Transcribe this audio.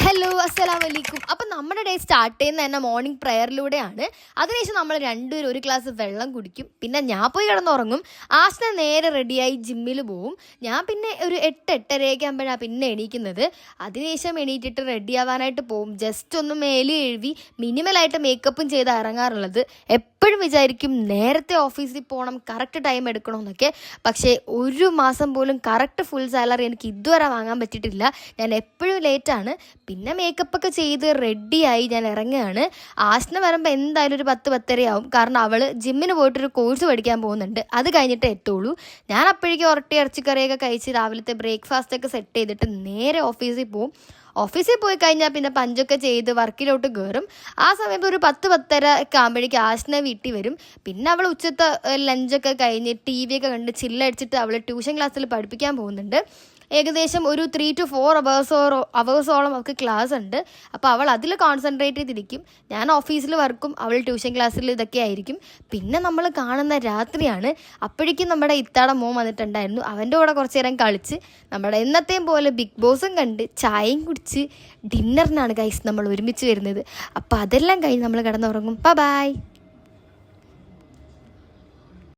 Hello അസ്സലാമലൈക്കും. അപ്പം നമ്മുടെ ഡേ സ്റ്റാർട്ട് ചെയ്യുന്ന തന്നെ മോർണിംഗ് പ്രയറിലൂടെയാണ്. അതിനുശേഷം നമ്മൾ രണ്ടുപേരും ഒരു ഗ്ലാസ് വെള്ളം കുടിക്കും. പിന്നെ ഞാൻ പോയി കിടന്നുറങ്ങും. ആശ്ന നേരെ റെഡിയായി ജിമ്മിൽ പോവും. ഞാൻ പിന്നെ ഒരു 8-8:30 ആകുമ്പോഴാണ് പിന്നെ എണീക്കുന്നത്. അതിനുശേഷം എണീറ്റിട്ട് റെഡി ആവാനായിട്ട് പോവും. ജസ്റ്റ് ഒന്ന് മേല് എഴുതി മിനിമലായിട്ട് മേക്കപ്പും ചെയ്ത് ഇറങ്ങാറുള്ളത്. എപ്പോഴും വിചാരിക്കും നേരത്തെ ഓഫീസിൽ പോകണം, കറക്റ്റ് ടൈം എടുക്കണമെന്നൊക്കെ. പക്ഷേ ഒരു മാസം പോലും കറക്റ്റ് ഫുൾ സാലറി എനിക്ക് ഇതുവരെ വാങ്ങാൻ പറ്റിയിട്ടില്ല. ഞാൻ എപ്പോഴും ലേറ്റാണ്. പിന്നെ മേക്കപ്പൊക്കെ ചെയ്ത് റെഡിയായി ഞാൻ ഇറങ്ങുകയാണ്. ആശ്ന വരുമ്പോൾ എന്തായാലും ഒരു 10-10:30 ആവും. കാരണം അവൾ ജിമ്മിന് പോയിട്ടൊരു കോഴ്സ് പഠിക്കാൻ പോകുന്നുണ്ട്. അത് കഴിഞ്ഞിട്ട് എത്തുള്ളൂ. ഞാൻ അപ്പോഴേക്കും ഉരട്ടി ഇറച്ചിക്കറിയൊക്കെ കഴിച്ച് രാവിലത്തെ ബ്രേക്ക്ഫാസ്റ്റൊക്കെ സെറ്റ് ചെയ്തിട്ട് നേരെ ഓഫീസിൽ പോവും. ഓഫീസിൽ പോയി കഴിഞ്ഞാൽ പിന്നെ പഞ്ചൊക്കെ ചെയ്ത് വർക്കിലോട്ട് കയറും. ആ സമയത്ത് ഒരു 10-10:30 ഒക്കെ ആകുമ്പോഴേക്കും ആശ്ന വീട്ടിൽ വരും. പിന്നെ അവൾ ഉച്ചത്തെ ലഞ്ചൊക്കെ കഴിഞ്ഞ് ടി വി ഒക്കെ കണ്ട് ചില്ലടിച്ചിട്ട് അവൾ ട്യൂഷൻ ക്ലാസ്സിൽ പഠിപ്പിക്കാൻ പോകുന്നുണ്ട്. ഏകദേശം ഒരു 3 to 4 അവേഴ്സോളം അവൾക്ക് ക്ലാസ് ഉണ്ട്. അപ്പോൾ അവൾ അതിൽ കോൺസെൻട്രേറ്റ് ചെയ്തിരിക്കും. ഞാൻ ഓഫീസിൽ വർക്കും, അവൾ ട്യൂഷൻ ക്ലാസ്സിൽ ഇതൊക്കെ ആയിരിക്കും. പിന്നെ നമ്മൾ കാണുന്ന രാത്രിയാണ്. അപ്പോഴേക്കും നമ്മുടെ ഇത്താടെ മോൻ വന്നിട്ടുണ്ടായിരുന്നു. അവൻ്റെ കൂടെ കുറച്ച് നേരം കളിച്ച് നമ്മുടെ എന്നത്തെയും പോലെ ബിഗ് ബോസും കണ്ട് ചായയും കുടിച്ച് ഡിന്നറിനാണ് ഗൈസ് നമ്മൾ ഒരുമിച്ച് വരുന്നത്. അപ്പോൾ അതെല്ലാം കഴിഞ്ഞ് നമ്മൾ കിടന്നുറങ്ങും. ബൈ.